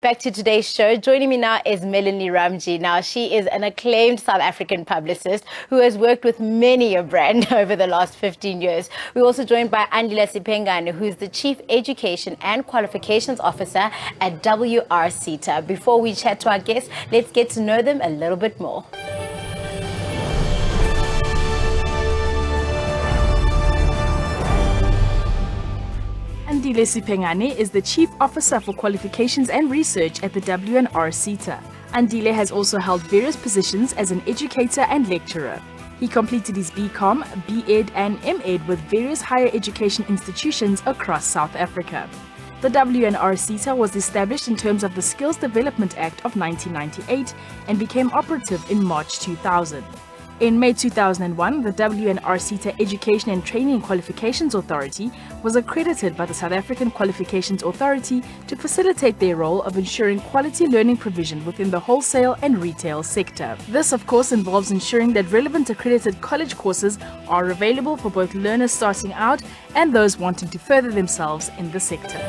back to today's show. Joining me now is Melanie Ramji. Now, she is an acclaimed South African publicist who has worked with many a brand over the last 15 years. We're also joined by Andile Sipengane, who's the Chief Education and Qualifications Officer at W&RSOE. Before we chat to our guests, let's get to know them a little bit more. Andile Sipengane is the Chief Officer for Qualifications and Research at the W&RSOE. Andile has also held various positions as an educator and lecturer. He completed his BCom, BEd and MEd with various higher education institutions across South Africa. The W&RSOE was established in terms of the Skills Development Act of 1998 and became operative in March 2000. In May 2001, the W&RSOE Education and Training Qualifications Authority was accredited by the South African Qualifications Authority to facilitate their role of ensuring quality learning provision within the wholesale and retail sector. This, of course, involves ensuring that relevant accredited college courses are available for both learners starting out and those wanting to further themselves in the sector.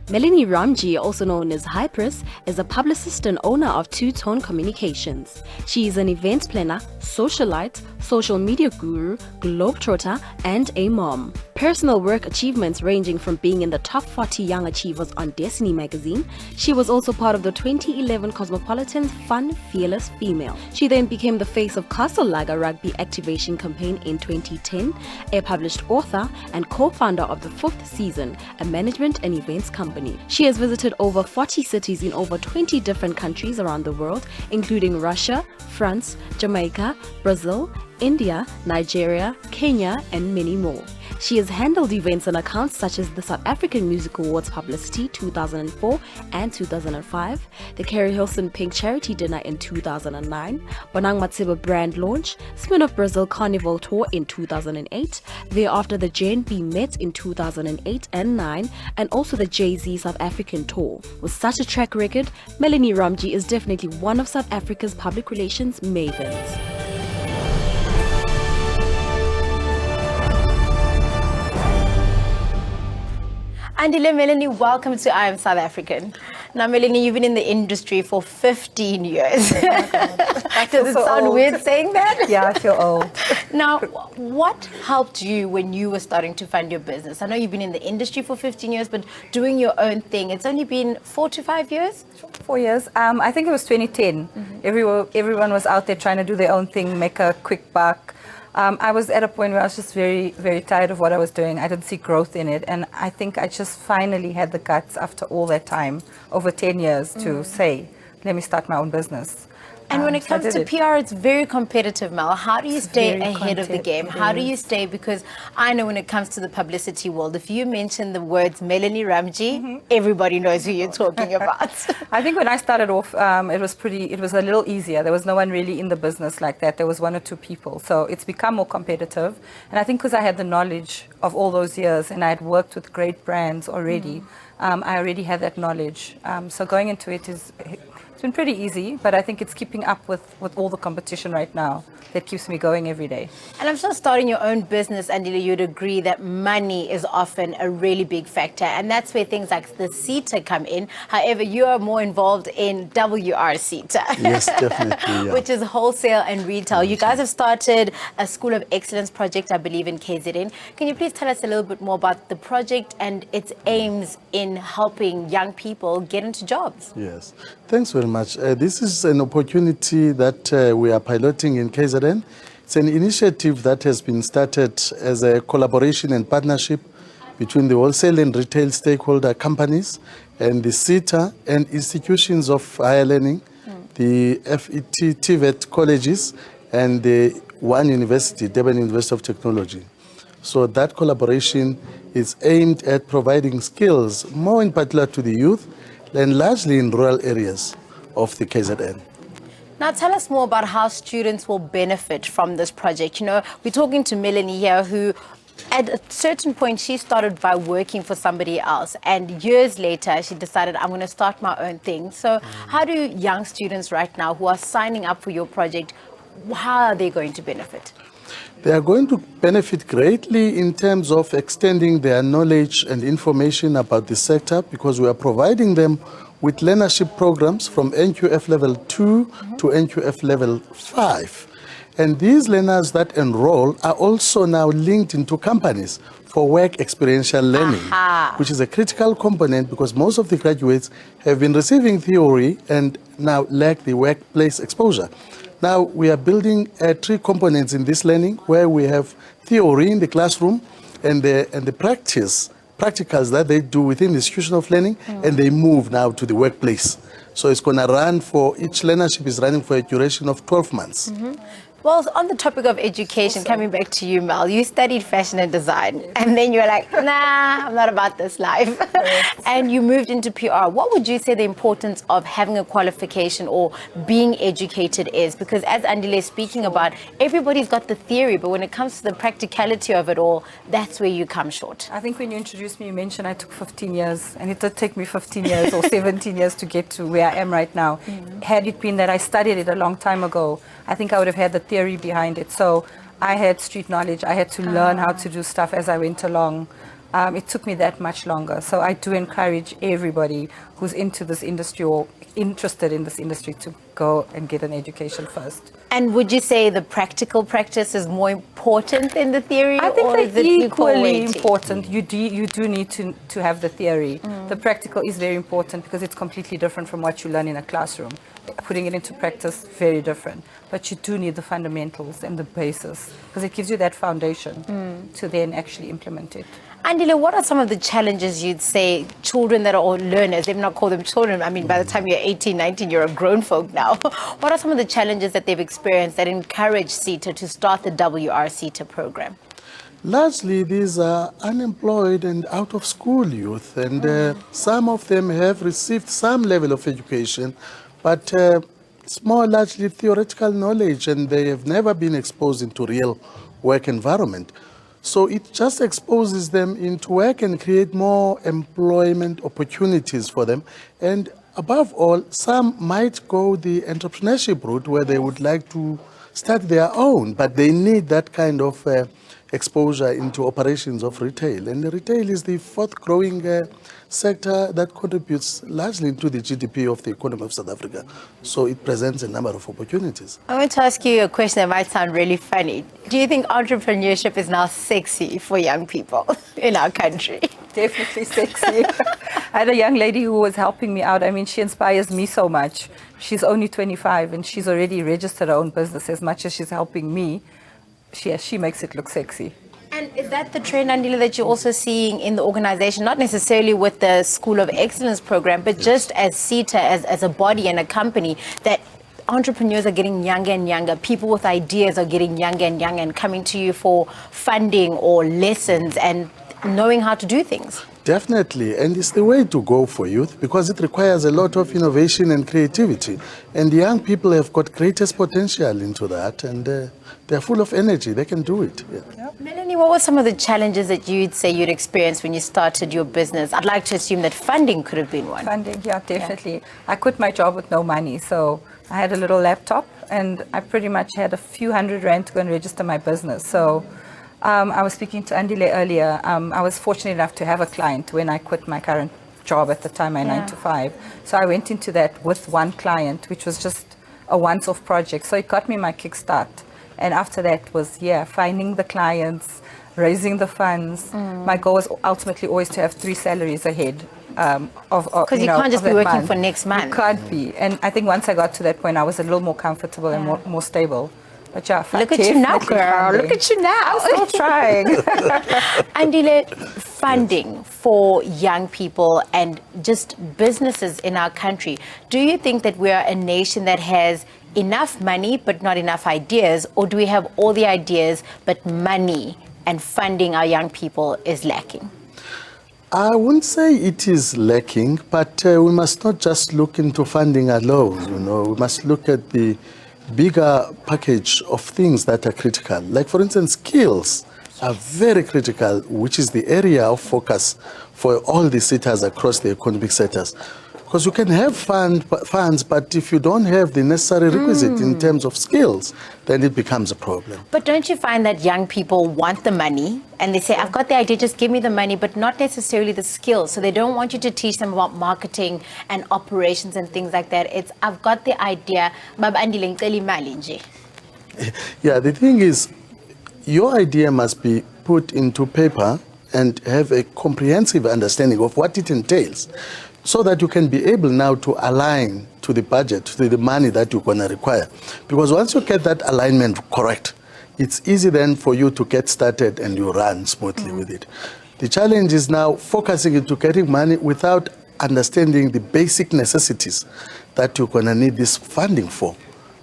Melanie Ramji, also known as Hypress, is a publicist and owner of Two Tone Communications. She is an event planner, socialite, social media guru, globetrotter, and a mom. Personal work achievements ranging from being in the top 40 young achievers on Destiny magazine. She was also part of the 2011 Cosmopolitan's Fun Fearless Female. She then became the face of Castle Lager Rugby Activation Campaign in 2010, a published author and co-founder of the 5th Season, a management and events company. She has visited over 40 cities in over 20 different countries around the world, including Russia, France, Jamaica, Brazil, India, Nigeria, Kenya, and many more. She has handled events and accounts such as the South African Music Awards Publicity 2004 and 2005, the Carrie Hilson Pink Charity Dinner in 2009, Bonang Matseba brand launch, Smirnoff Brazil Carnival Tour in 2008, thereafter the JNB Met in 2008 and 9, and also the Jay-Z South African Tour. With such a track record, Melanie Ramji is definitely one of South Africa's public relations mavens. Andile, Melanie, welcome to I Am South African. Now, Melanie, you've been in the industry for 15 years. Oh my God. Does it sound weird saying that? Yeah, I feel old. Now, what helped you when you were starting to fund your business? I know you've been in the industry for 15 years, but doing your own thing, it's only been 4 to 5 years? 4 years. I think it was 2010. Everyone was out there trying to do their own thing, make a quick buck. I was at a point where I was just very, very tired of what I was doing. I didn't see growth in it. And I think I just finally had the guts after all that time, over 10 years, to say, let me start my own business. And when it comes to PR, it's very competitive, Mel. How do you stay ahead of the game? How do you stay? Because I know when it comes to the publicity world, if you mention the words Melanie Ramji, everybody knows who you're talking about. I think when I started off, it was a little easier. There was no one really in the business like that. There was 1 or 2 people. So it's become more competitive. And I think because I had the knowledge of all those years and I had worked with great brands already, I already had that knowledge. So going into it it's been pretty easy, but I think it's keeping up with all the competition right now that keeps me going every day. And I'm sure starting your own business, Andile, you'd agree that money is often a really big factor. And that's where things like the CETA come in. However, you are more involved in W&RSOE. Yes, definitely. Yeah. Which is wholesale and retail. You guys have started a School of Excellence project, I believe, in KZN. Can you please tell us a little bit more about the project and its aims in helping young people get into jobs? Yes. Thanks very much. This is an opportunity that we are piloting in KZN. It's an initiative that has been started as a collaboration and partnership between the wholesale and retail stakeholder companies and the CETA and institutions of higher learning, the FET, TVET colleges, and the One University, Durban University of Technology. So that collaboration is aimed at providing skills, more in particular to the youth, and largely in rural areas of the KZN. Now tell us more about how students will benefit from this project. You know, we're talking to Melanie here who at a certain point she started by working for somebody else and years later she decided I'm going to start my own thing. So how do young students right now who are signing up for your project, how are they going to benefit? They are going to benefit greatly in terms of extending their knowledge and information about the sector, because we are providing them with learnership programs from NQF level 2 to NQF level 5. And these learners that enroll are also now linked into companies for work experiential learning, which is a critical component, because most of the graduates have been receiving theory and now lack the workplace exposure. Now we are building 3 components in this learning, where we have theory in the classroom and the practicals that they do within the institution of learning, and they move now to the workplace. So it's going to run for, each learnership is running for a duration of 12 months. Well, on the topic of education, coming back to you, Mel, you studied fashion and design, and then you were like, nah, I'm not about this life. And you moved into PR. What would you say the importance of having a qualification or being educated is? Because as Andile is speaking about, everybody's got the theory, but when it comes to the practicality of it all, that's where you come short. I think when you introduced me, you mentioned I took 15 years, and it did take me 15 years or 17 years to get to where I am right now. Had it been that I studied it a long time ago, I think I would have had the theory behind it. So I had street knowledge. I had to learn how to do stuff as I went along. It took me that much longer. So I do encourage everybody who's into this industry or interested in this industry to go and get an education first. And would you say the practical practice is more important than the theory? I think or is they're it equally equal important. You do need to have the theory. The practical is very important because it's completely different from what you learn in a classroom. Putting it into practice, very different. But you do need the fundamentals and the basis, because it gives you that foundation to then actually implement it. Andile, what are some of the challenges you'd say children that are all learners, let me not call them children, I mean, by the time you're 18, 19, you're a grown folk now. What are some of the challenges that they've experienced that encourage CETA to start the WR-CETA program? Largely, these are unemployed and out-of-school youth, and some of them have received some level of education, but it's more largely theoretical knowledge, and they have never been exposed into real work environment. So it just exposes them into work and create more employment opportunities for them. And above all, some might go the entrepreneurship route where they would like to start their own, but they need that kind of exposure into operations of retail. And the retail is the 4th growing sector that contributes largely to the GDP of the economy of South Africa. So it presents a number of opportunities. I want to ask you a question that might sound really funny. Do you think entrepreneurship is now sexy for young people in our country? Definitely sexy. I had a young lady who was helping me out. I mean, she inspires me so much. She's only 25 and she's already registered her own business. As much as she's helping me, she makes it look sexy. And is that the trend, Andile, that you're also seeing in the organization, not necessarily with the School of Excellence program, but just as CETA, as a body and a company, that entrepreneurs are getting younger and younger, people with ideas are getting younger and younger and coming to you for funding or lessons and knowing how to do things? Definitely, and it's the way to go for youth, because it requires a lot of innovation and creativity. And the young people have got greatest potential into that, and they're full of energy. They can do it. Yeah. Yep. Melanie, what were some of the challenges that you'd say you'd experienced when you started your business? I'd like to assume that funding could have been one. Funding, yeah, definitely. Yeah. I quit my job with no money, so I had a little laptop, and I pretty much had a few £100 to go and register my business. So I was speaking to Andile earlier. I was fortunate enough to have a client when I quit my current job at the time, my 9 to 5. So I went into that with one client, which was just a once-off project. So it got me my kickstart. And after that was, finding the clients, raising the funds. My goal was ultimately always to have 3 salaries ahead. Because you can't just be working for next month. You can't be. And I think once I got to that point, I was a little more comfortable and more stable. But yeah, look at you now, girl. Look at you now. I'm still trying. Andile, funding for young people and just businesses in our country. Do you think that we are a nation that has enough money but not enough ideas, or do we have all the ideas but money and funding our young people is lacking? I wouldn't say it is lacking, but we must not just look into funding alone. We must look at the bigger package of things that are critical. Like, for instance, skills are very critical, which is the area of focus for all the sectors across the economic sectors. Because you can have funds, but if you don't have the necessary requisite in terms of skills, then it becomes a problem. But don't you find that young people want the money and they say, I've got the idea, just give me the money, but not necessarily the skills. So they don't want you to teach them about marketing and operations and things like that. It's, I've got the idea, Baba Andile ngicela imali nje. Yeah, the thing is, your idea must be put into paper and have a comprehensive understanding of what it entails, so that you can be able now to align to the budget, to the money that you're going to require. Because once you get that alignment correct, it's easy then for you to get started and you run smoothly with it. The challenge is now focusing into getting money without understanding the basic necessities that you're going to need this funding for.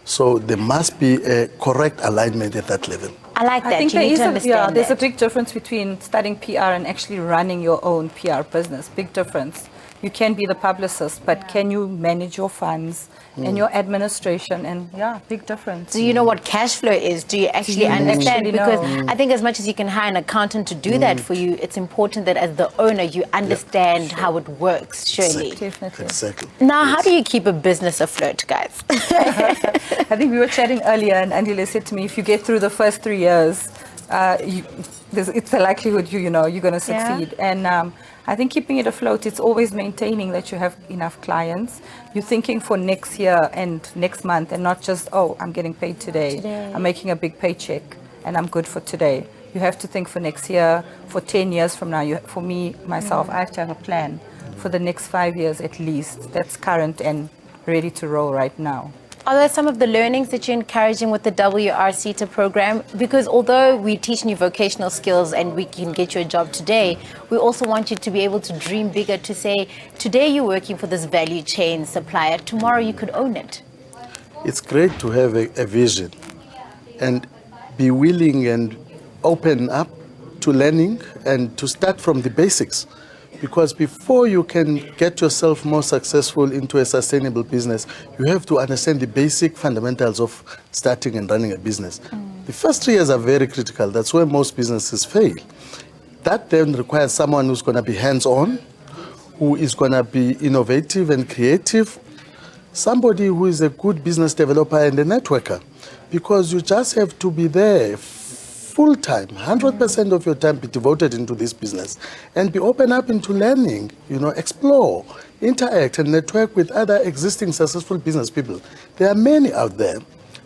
So there must be a correct alignment at that level. I like that. I think you need to understand there's a that. big difference between studying PR and actually running your own PR business. Big difference. You can be the publicist, but can you manage your funds and your administration? And big difference. Do you know what cash flow is? Do you actually understand? actually Because know? I think as much as you can hire an accountant to do that for you, it's important that as the owner, you understand how it works, surely. Definitely. Exactly. Now, how do you keep a business afloat, guys? I think we were chatting earlier, and Andile said to me, if you get through the first 3 years, it's a likelihood you're going to succeed. And I think keeping it afloat, it's always maintaining that you have enough clients. You're thinking for next year and next month, and not just, oh, I'm getting paid today. I'm making a big paycheck and I'm good for today. You have to think for next year, for 10 years from now. For me, myself, I have to have a plan for the next 5 years at least. That's current and ready to roll right now. Are there some of the learnings that you're encouraging with the W&RSOE program? Because although we teach you vocational skills and we can get you a job today, we also want you to be able to dream bigger, to say, today you're working for this value chain supplier, tomorrow you could own it. It's great to have a vision and be willing and open up to learning and to start from the basics. Because before you can get yourself more successful into a sustainable business, you have to understand the basic fundamentals of starting and running a business. The first 3 years are very critical. That's where most businesses fail. That then requires someone who's going to be hands-on, who is going to be innovative and creative, somebody who is a good business developer and a networker. Because you just have to be there full-time, 100% of your time be devoted into this business and be open up into learning, explore, interact and network with other existing successful business people. There are many out there.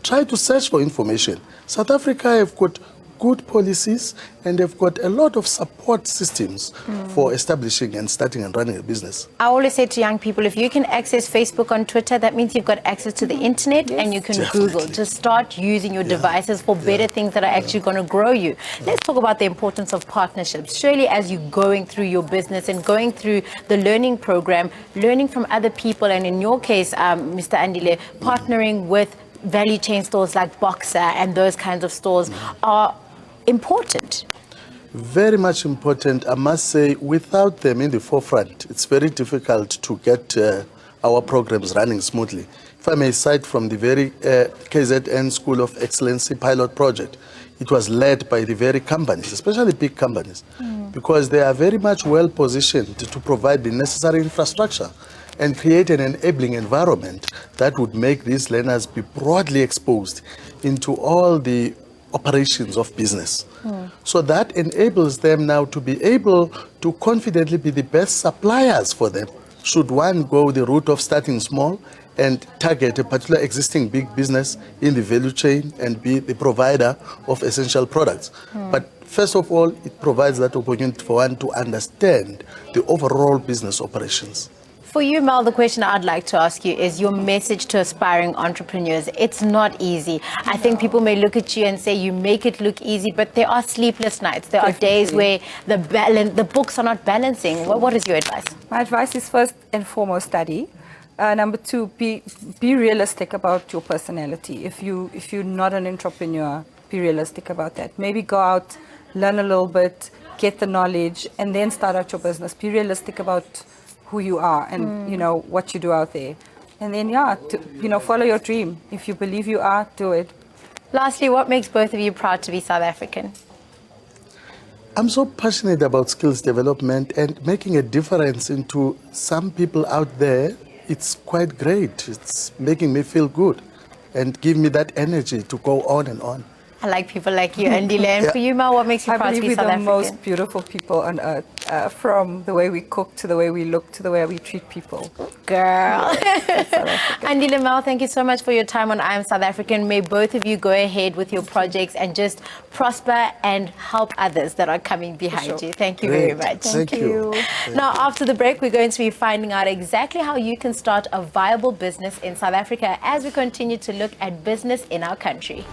Try to search for information. South Africa have got good policies and they've got a lot of support systems for establishing and starting and running a business. I always say to young people, if you can access Facebook and Twitter, that means you've got access to the internet and you can Google to start using your devices for better things that are actually going to grow you. Let's talk about the importance of partnerships. Surely as you're going through your business and going through the learning program, learning from other people, and in your case, Mr. Andile, partnering with value chain stores like Boxer and those kinds of stores are important. Very much important. I must say, without them in the forefront, it's very difficult to get our programs running smoothly. If I may cite from the very KZN School of Excellency pilot project, it was led by the very companies, especially big companies, because they are very much well positioned to provide the necessary infrastructure and create an enabling environment that would make these learners be broadly exposed into all the operations of business. So that enables them now to be able to confidently be the best suppliers for them. Should one go the route of starting small and target a particular existing big business in the value chain and be the provider of essential products. But first of all, it provides that opportunity for one to understand the overall business operations. For you, Mal, the question I'd like to ask you is your message to aspiring entrepreneurs. It's not easy. I think people may look at you and say you make it look easy, but there are sleepless nights. There are days where the books are not balancing. What is your advice? My advice is first and foremost study. Number two, be realistic about your personality. If you're not an entrepreneur, be realistic about that. Maybe go out, learn a little bit, get the knowledge, and then start out your business. Be realistic about who you are and what you do out there, and then follow your dream. If you believe you are, do it. Lastly, what makes both of you proud to be South African? I'm so passionate about skills development and making a difference into some people out there it's quite great. It's making me feel good and give me that energy to go on and on. I like people like you, Andile. And for you, Ma, what makes you proud to be South African? I believe we're the most beautiful people on earth, from the way we cook to the way we look to the way we treat people. Girl. Andile, Ma, thank you so much for your time on I Am South African. May both of you go ahead with your projects and just prosper and help others that are coming behind you. Thank you very much. Thank you. Now, after the break, we're going to be finding out exactly how you can start a viable business in South Africa as we continue to look at business in our country.